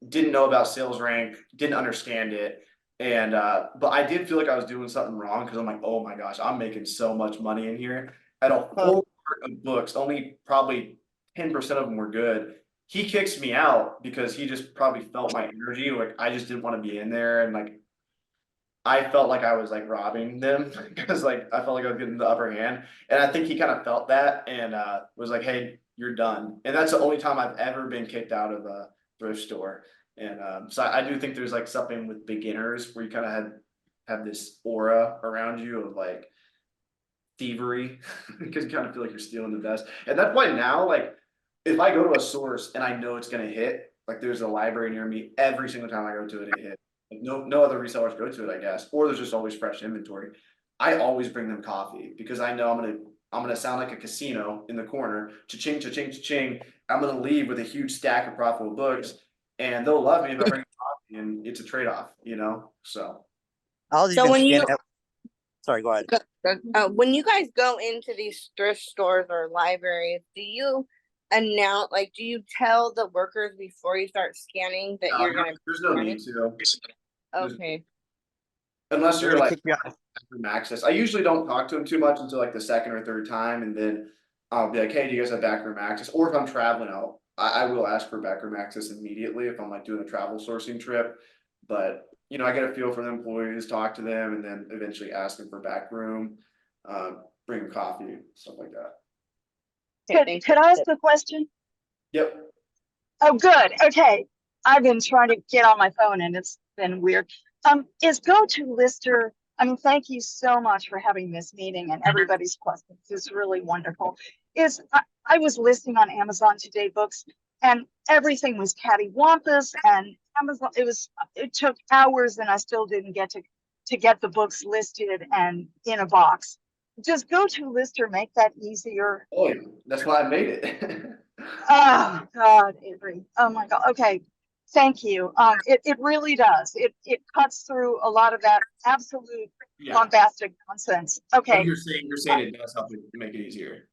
Didn't know about sales rank, didn't understand it. And but I did feel like I was doing something wrong because I'm like, oh my gosh, I'm making so much money in here. At a whole cart of books, only probably 10% of them were good. He kicks me out because he just probably felt my energy. Like I just didn't want to be in there. And like I felt like I was like robbing them because like I felt like I was getting the upper hand. And I think he kind of felt that and was like, hey, you're done. And that's the only time I've ever been kicked out of a thrift store. And so I do think there's like something with beginners where you kind of have this aura around you of like thievery because you kind of feel like you're stealing the best. And that's why now, like, if I go to a source and I know it's gonna hit, like there's a library near me, every single time I go to it, it hits. Like, no other resellers go to it, I guess, or there's just always fresh inventory. I always bring them coffee because I know I'm gonna sound like a casino in the corner, cha-ching, cha-ching, cha-ching. I'm gonna leave with a huge stack of profitable books, and they'll love me if I bring coffee, and it's a trade-off, you know. So I'll So even when you scan it. Sorry, go ahead. when you guys go into these thrift stores or libraries, do you announce, like, do you tell the workers before you start scanning that you're gonna? there's no need to. Okay. Unless They're you're gonna like kick you out. backroom access. I usually don't talk to them too much until like the second or third time, and then I'll be like, "Hey, do you guys have backroom access?" Or if I'm traveling out, I will ask for backroom access immediately if I'm like doing a travel sourcing trip. But you know, I get a feel for the employees, talk to them, and then eventually ask them for backroom, bring them coffee, stuff like that. Could I ask a question? Yep. Oh, good. Okay. I've been trying to get on my phone and it's been weird. Is GoToLister, I mean, thank you so much for having this meeting and everybody's questions. It's really wonderful. I was listing on Amazon Today Books and everything was cattywampus and Amazon, it took hours and I still didn't get to get the books listed and in a box. Does GoToLister make that easier? Oh, yeah. That's why I made it. Oh God, Avery. Oh my God. Okay. Thank you. It really does. It cuts through a lot of that absolute bombastic nonsense. Okay. You're saying it does help make it easier.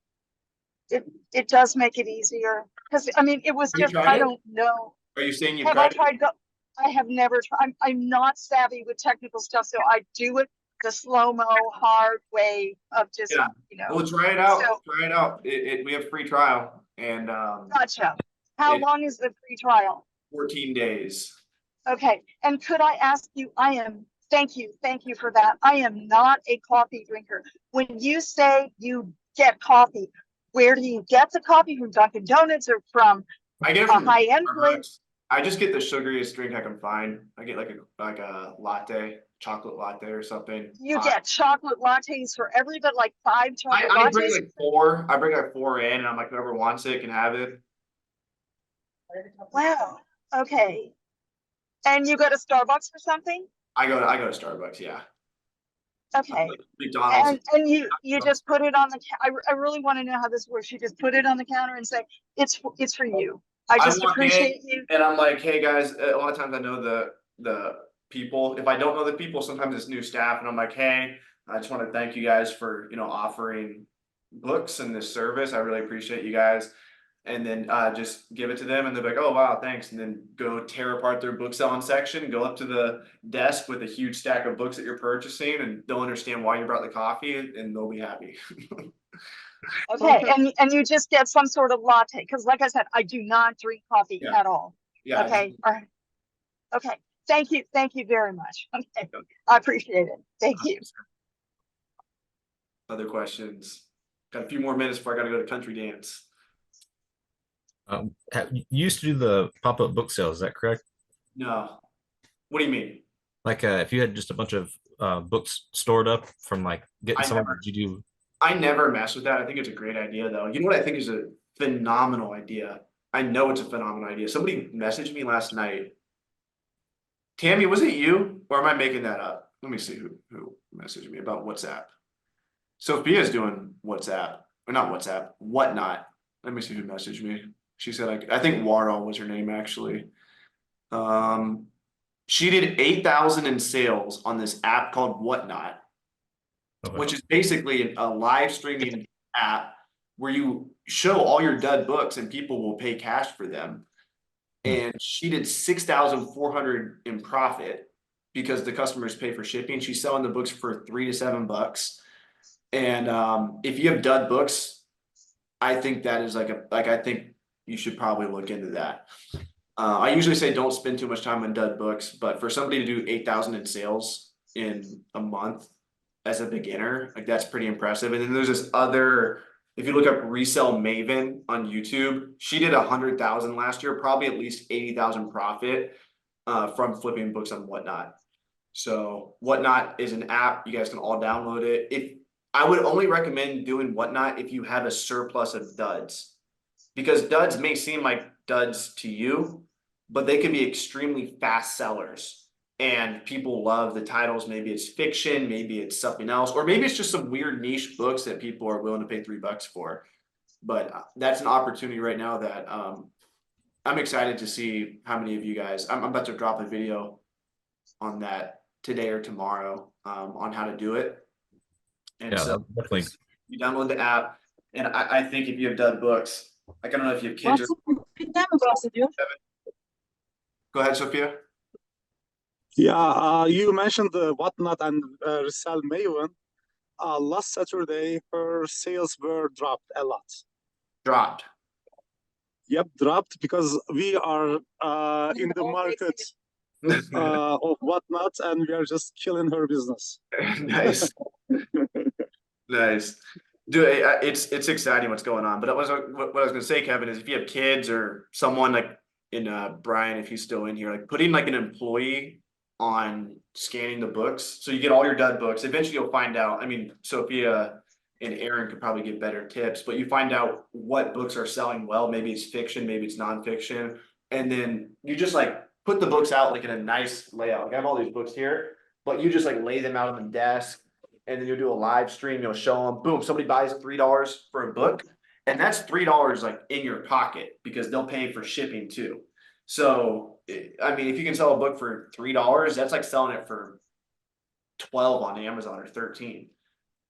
It does make it easier. Because I mean it was Have you just tried I it? don't know. Are you saying you've Have I tried it? tried I have never tried. I'm not savvy with technical stuff, so I do it the slow-mo hard way of just you know. Well, try it out. So, Try it out. We have free trial and gotcha. How long is the free trial? 14 days. Okay, and could I ask you, thank you for that. I am not a coffee drinker. When you say you get coffee, where do you get the coffee? From Dunkin' Donuts or from I get it a from high-end place? I just get the sugariest drink I can find. I get like a latte, chocolate latte or something. You get chocolate lattes for everybody, like 5 chocolate I lattes? bring like 4. I bring like 4 in, and I'm like, whoever wants it can have it. Wow. Okay. And you go to Starbucks or something? I go to Starbucks, yeah. Okay. McDonald's. And you just put it on the. I really want to know how this works. You just put it on the counter and say it's for you. I just appreciate you. And I'm like, hey guys, a lot of times I know the people. If I don't know the people, sometimes it's new staff, and I'm like, hey, I just want to thank you guys for offering books and this service. I really appreciate you guys. And then just give it to them, and they're like, oh wow, thanks. And then go tear apart their book selling section, go up to the desk with a huge stack of books that you're purchasing, and they'll understand why you brought the coffee, and they'll be happy. Okay, and you just get some sort of latte, because like I said, I do not drink coffee at all. Yeah. Okay. All right. Okay. Thank you very much. Okay. I appreciate it. Thank you. Other questions? Got a few more minutes before I got to go to country dance. You used to do the pop-up book sales, is that correct? No. What do you mean? Like if you had just a bunch of books stored up from like getting some? Did you do? I never mess with that. I think it's a great idea though. You know what I think is a phenomenal idea? I know it's a phenomenal idea. Somebody messaged me last night. Tammy, was it you? Or am I making that up? Let me see who messaged me about WhatsApp. Sophia's doing WhatsApp. Or not WhatsApp, Whatnot. Let me see who messaged me. She said, I think Warren was her name actually. She did 8,000 in sales on this app called Whatnot, which is basically a live streaming app where you show all your dud books and people will pay cash for them. And she did 6,400 in profit because the customers pay for shipping. She's selling the books for $3 to $7. And if you have dud books, I think that is I think you should probably look into that. I usually say don't spend too much time on dud books, but for somebody to do 8,000 in sales in a month as a beginner, like that's pretty impressive. And then there's this other, if you look up Resell Maven on YouTube, she did 100,000 last year, probably at least 80,000 profit from flipping books on Whatnot. So Whatnot is an app. You guys can all download it. If I would only recommend doing Whatnot if you have a surplus of duds, because duds may seem like duds to you, but they can be extremely fast sellers. And people love the titles. Maybe it's fiction, maybe it's something else, or maybe it's just some weird niche books that people are willing to pay $3 for. But that's an opportunity right now that I'm excited to see how many of you guys. I'm about to drop a video on that today or tomorrow on how to do it. And yeah, so definitely. You download the app, and I think if you have done books, like I don't know if you have kids or. Go ahead, Sophia. Yeah, you mentioned the Whatnot and Resell Maven. Last Saturday, her sales were dropped a lot. Dropped. Yep, dropped because we are in the market of Whatnot, and we are just killing her business. Nice. Nice. Dude, it's exciting what's going on. But what I was gonna say, Kevin, is if you have kids or someone like in Brian, if he's still in here, like putting like an employee on scanning the books, so you get all your dud books. Eventually, you'll find out. I mean, Sophia and Aaron could probably give better tips, but you find out what books are selling well. Maybe it's fiction, maybe it's nonfiction, and then you just like put the books out like in a nice layout. Like I have all these books here, but you just like lay them out on the desk. And then you'll do a live stream, you'll show them, boom, somebody buys $3 for a book. And that's $3 like in your pocket because they'll pay for shipping too. So, I mean, if you can sell a book for $3, that's like selling it for 12 on Amazon or 13.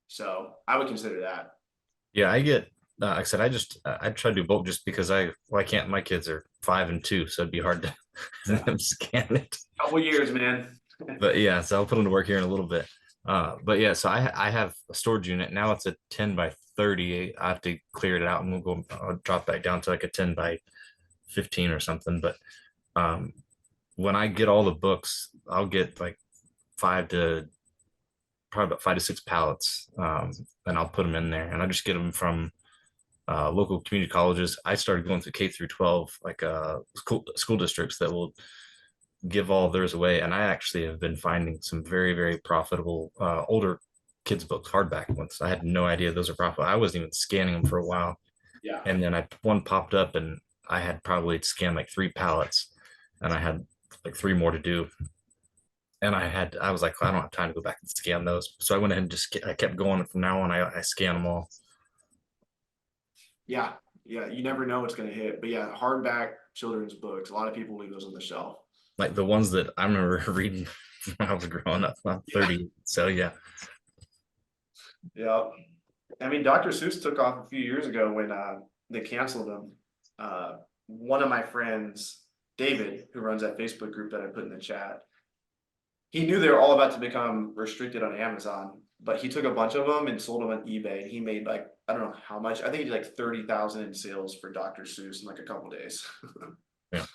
So I would consider that. Yeah, I get, like I said, I try to do both just because I can't, my kids are 5 and 2, so it'd be hard to them scan it. Couple years, man. But yeah, so I'll put them to work here in a little bit. But yeah, so I have a storage unit now. It's a 10 by 30. I have to clear it out, and I'll drop back down to like a 10 by 15 or something. But when I get all the books, I'll get like probably about 5 to 6 pallets, and I'll put them in there, and I just get them from local community colleges. I started going through K through 12, like school districts that will give all theirs away. And I actually have been finding some very, very profitable older kids books, hardback ones. I had no idea those are profitable. I wasn't even scanning them for a while. Yeah. And then one popped up, and I had probably scanned like 3 pallets, and I had like 3 more to do. And I was like, I don't have time to go back and scan those. So I went ahead and I kept going. From now on, I scan them all. Yeah. Yeah. You never know what's going to hit, but yeah, hardback children's books. A lot of people leave those on the shelf. Like the ones that I remember reading when I was growing up. I'm 30, so yeah. Yeah, I mean, Dr. Seuss took off a few years ago when they canceled him. One of my friends, David, who runs that Facebook group that I put in the chat, he knew they were all about to become restricted on Amazon, but he took a bunch of them and sold them on eBay. And he made like, I don't know how much. I think he did like 30,000 in sales for Dr. Seuss in like a couple days. Yeah.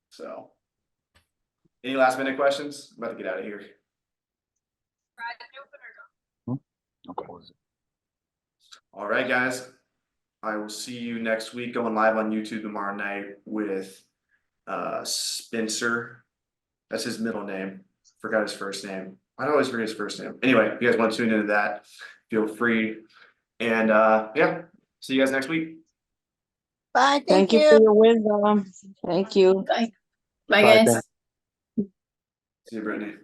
So, any last minute questions? I'm about to get out of here. All right, guys. I will see you next week, going live on YouTube tomorrow night with Spencer. That's his middle name. Forgot his first name. I always forget his first name. Anyway, if you guys want to tune into that, feel free. And yeah, see you guys next week. Bye. Thank you for your wisdom. Thank you. Bye Bye, guys. thanks. See you, Brittany.